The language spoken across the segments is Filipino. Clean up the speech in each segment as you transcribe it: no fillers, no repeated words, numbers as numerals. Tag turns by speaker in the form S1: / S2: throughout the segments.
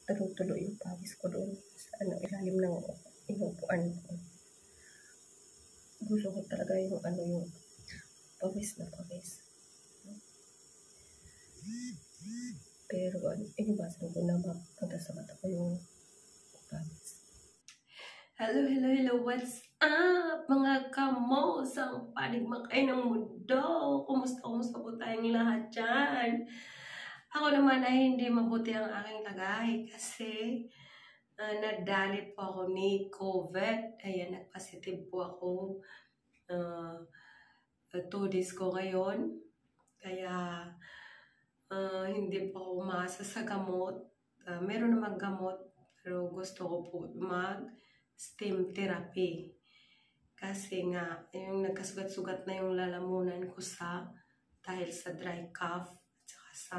S1: Tuloy-tuloy yung pawis ko doon sa ilalim ng inuupuan ko. Gusto ko talaga yung yung pawis na pawis. Pero iniwasan ko na mapunta sa mata ko yung pawis. Hello, what's up mga kamos ang panigmakay ng mundo? Kumusta po tayong lahat dyan? Ako naman ay hindi mabuti ang aking lagay kasi nadali po ako ni COVID. Ayan, nagpositive po ako. 2 days ko ngayon. Kaya hindi po ako umaasa sa gamot. Meron namang gamot pero gusto ko po mag-steam therapy. Kasi nga, yung nagkasugat-sugat na yung lalamunan ko dahil sa dry cough at saka sa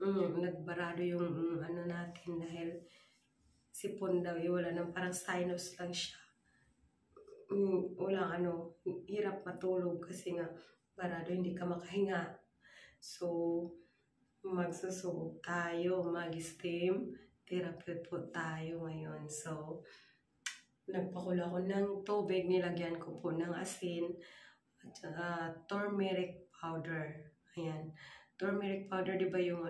S1: nagbarado yung natin dahil sipon daw, wala nang parang sinus lang siya. Walang hirap matulog kasi nga barado, hindi ka makahinga. So, magsusuot tayo, mag-steam therapy po tayo ngayon. So, nagpakulo ako ng tubig, nilagyan ko po ng asin at turmeric powder. Ayan. Turmeric powder, di ba yung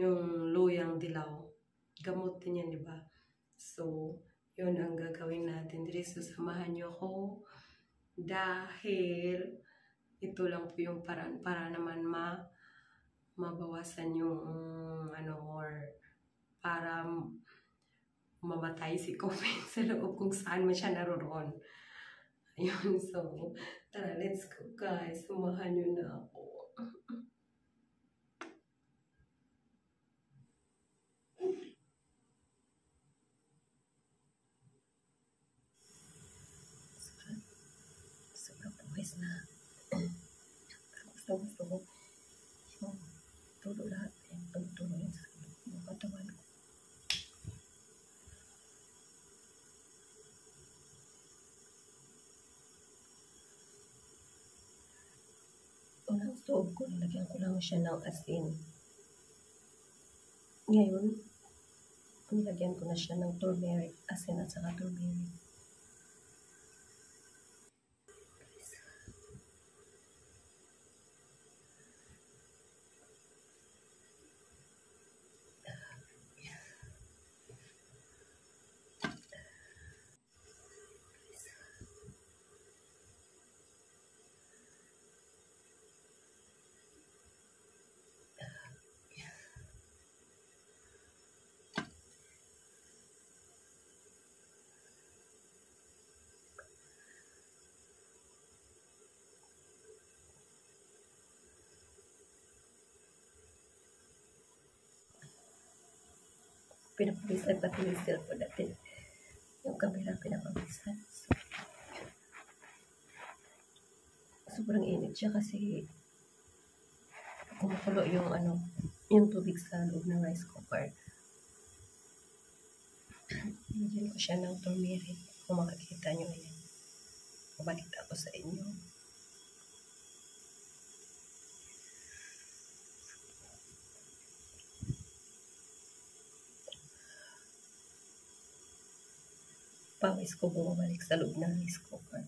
S1: yung luyang dilaw? Gamot din yan, di ba? So, yun ang gagawin natin. Dili, sasamahan nyo ako dahil ito lang po yung paraan para naman mabawasan yung or para mamatay si COVID sa loob kung saan man siya naroon. Ayun, so, tara, let's go guys. Samahan nyo na ako. Sobrang pawis na. Gusto ko yung tulo lahat. Yung pagtulo yung katawan ko. Unang stove ko, nilagyan ko lang siya ng asin. Ngayon, nilagyan ko na siya ng turmeric, asin at saka turmeric. Pinapawisan pati yung cellphone natin. Yung camera pinapawisan. Sobrang init siya kasi kumukulo yung tubig sa loob ng rice cooker. Nilagyan ko siya ng turmeric. Kung makikita nyo, ayan. Mabalita ko sa inyo. Pawis ko bumabalik sa loob ng rice cooker.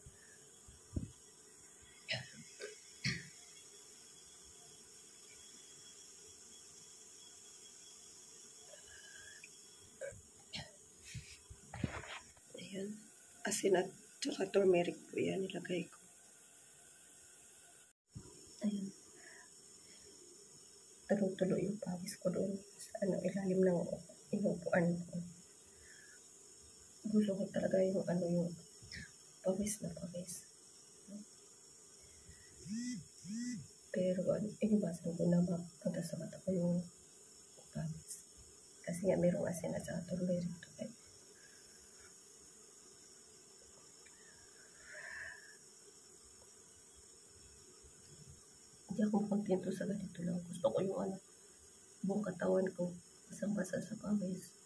S1: Ayan. Asin at saka turmeric po yan nilagay ko. Ayan. Tuloy-tuloy yung pawis ko doon sa ilalim ng inuupuan ko. Gusto ko talaga yung yung pawis na pawis. Pero iniwasan ko na mapunta sa mata ko yung pawis. Kasi nga merong asin at saka turmeric to. Hindi ako kontento sa ganito lang. Gusto ko yung buong katawan ko basang-basa sa pawis.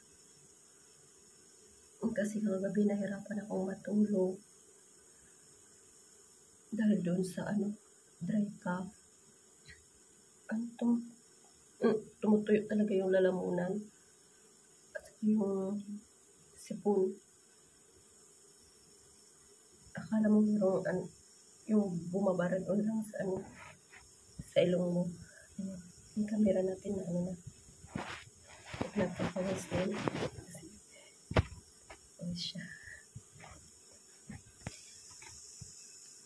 S1: Kasi kagabi nahirapan akong matulog dahil doon sa dry cough. Tumutuyo talaga yung lalamunan. yung sipon. Akala mo mayroong yung bumabarad o lang sa ilong mo. Yung camera natin na nagpapawas din. Kasi, siya.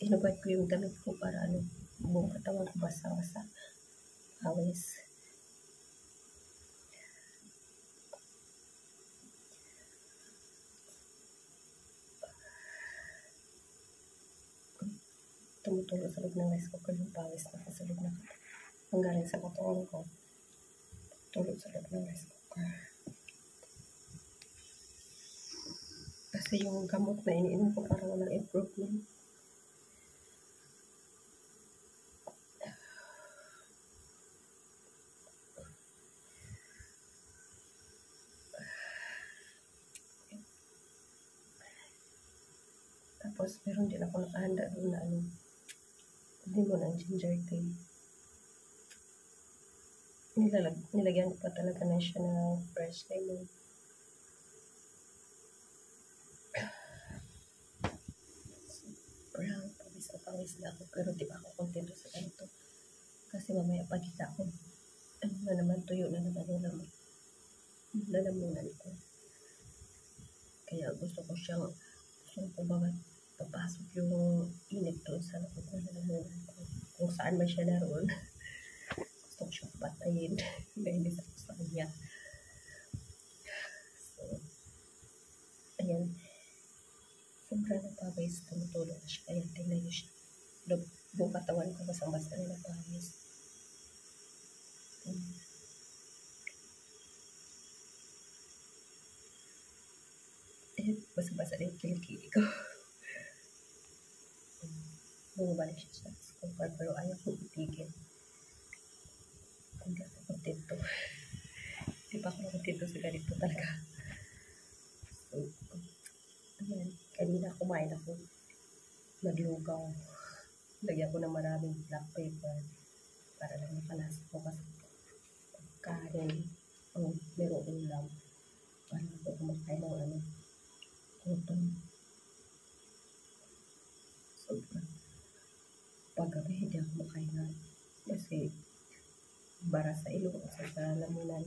S1: Inubad ko yung damit ko para buong katawan ko basa-basa. Pawis. Tumutulo sa loob ng rice cooker yung pawis na sa loob ng panggaling sa katawan ko. Tulog sa loob ng rice cooker. Kasi yung gamot na iniinom ko para walang improvement. Tapos meron din ako nakahanda doon na lemon and ginger tea. Nilagyan ko pa talaga na siya ng fresh lemon. Sobrang pawis na ako, pero di ba ako kontento sa ganito. Kasi mamaya pagkita ko, na naman, tuyo na naman yung lalamunan ko. Kaya gusto ko bagat papasok yung init doon sa loob ng lalamunan ko. Kung saan man siya naroon. Gusto ko siyang patayin. Nainis ako sa kanya. So, ayan. Sobrang napawis. Tumutulong na siya. Ayan, tingnan niyo siya. Buong katawan ko basang-basa na napawis. Ayan, basa-basa na yung kilikili ko. Bumabalik siya sa cooker, pero ayaw ko itigil. Hindi ako kontento. Hindi pa ako kontento sa ganito talaga. So, ayan, kanina kumain ako. Naglugaw. Lagyan ko ng maraming black pepper para lang makalasa ko kasi kanin o merong ulam. Para ako kumakain ng utong. So, paggabi hindi ako makain kasi bara sa ilong at sa lamunan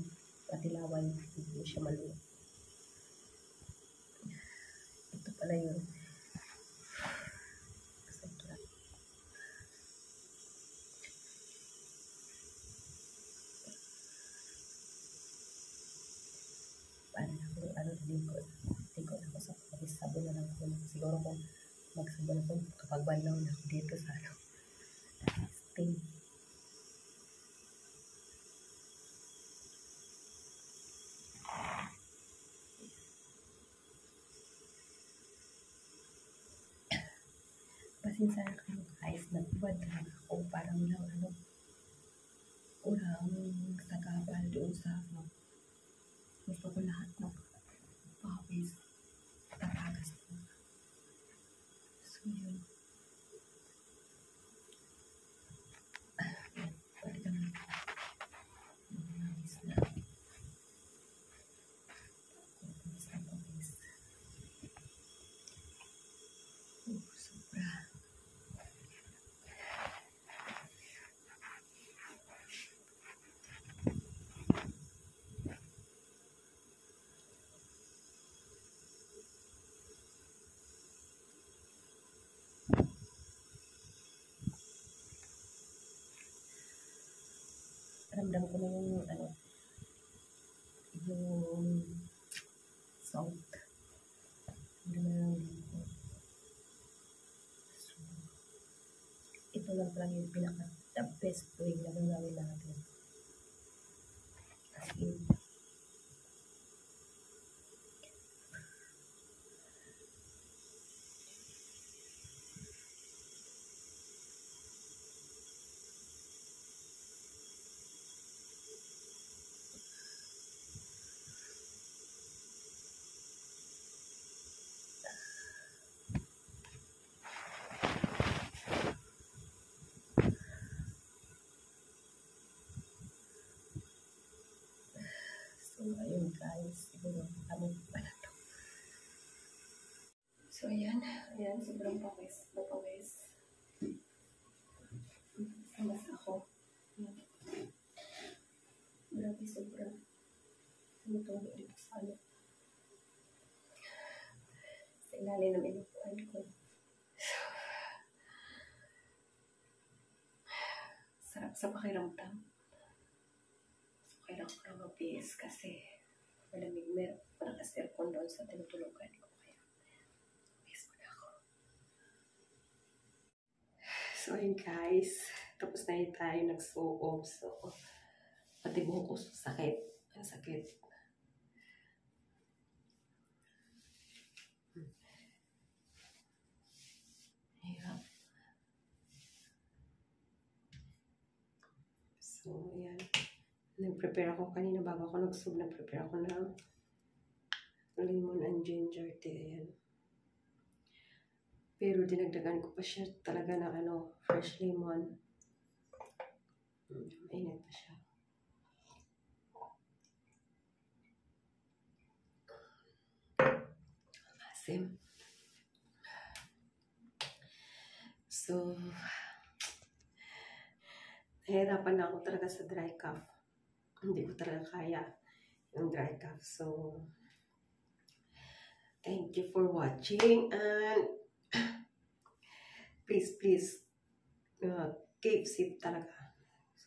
S1: pati laway hindi siya maluwa. Ito pala yun. Parang ako likod ako sa sabon na lang ako. Siguro kung magsabon ako kapag banlaw na ako dito sa steam. Pasensya na kayo guys, nagubad lang ako parang lang urang sa kabal doon sa gusto ko lahat ng pawis tatagas ko. So yun. Balik naman ako. Pawis na. Pawis. Sobra. Ramdam ko na yung salt. Hindi na lang ko. So, ito lang pala yung the best way na gagawin natin. As in, ayun guys, siguro kami pa na to. So ayan, sobrang pawis. Mas ako. Grabe, sobrang tumutulo dito sa ano. Sa ilalim ng inupuan ko. Sarap sa pakiramdam. Kailangan ko na mag-PS kasi malamig, meron parang aircon doon sa tinutulugan ko. Kaya PS mo na ako. So ayun guys, tapos na yun tayo nagsuob. So pati buhok ko sakit. Ang sakit. Hirap. So ayan. Nag-prepare ako kanina bago ako nag-sub. Nag-prepare ako ng lemon and ginger tea. Ayan. Pero dinagdagan ko pa siya talaga ng ano, fresh lemon. Mainit pa siya. Asim. So, nahirapan na ako talaga sa dry cough. Hindi ko talaga kaya yung dry cough. So, thank you for watching and please, keep safe talaga.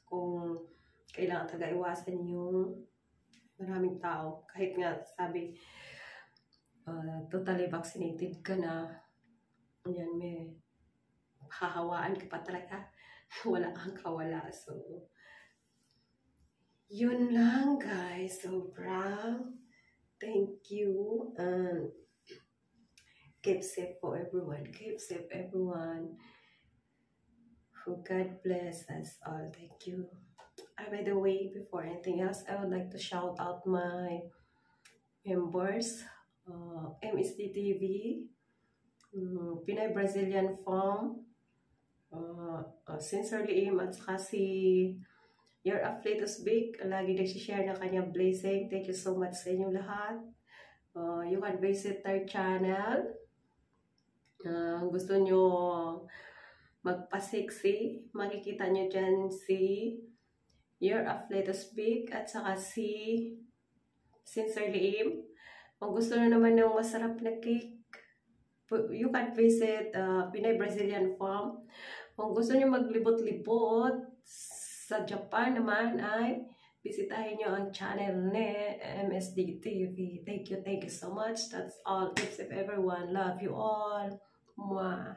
S1: Kung kailangan talaga iwasan yung maraming tao. Kahit nga sabi, totally vaccinated ka na, yan, may hahawaan ka pa talaga. Wala kang kawala. So, yun lang guys. Sobrang thank you and keep safe for everyone. Keep safe everyone. Who God bless us all. Thank you. By the way, before anything else, I would like to shout out my members. MSD TV, Pinay Brazilian Farm, Sincerely Im, at saka si Your Afflatus Big. Lagi nagsishare na kanyang blessing. Thank you so much sa inyong lahat. You can visit their channel. Gusto nyo magpa-sexy, makikita nyo dyan si Your Afflatus Big at saka si Sincerely Im. Kung gusto nyo naman ng masarap na cake, you can visit Pinay Brazilian Farm. Kung gusto nyo maglibot-libot sa Japan naman ay bisitahin nyo ang channel ni MSD TV. Thank you so much. That's all. Keep safe everyone. Love you all. Mwah.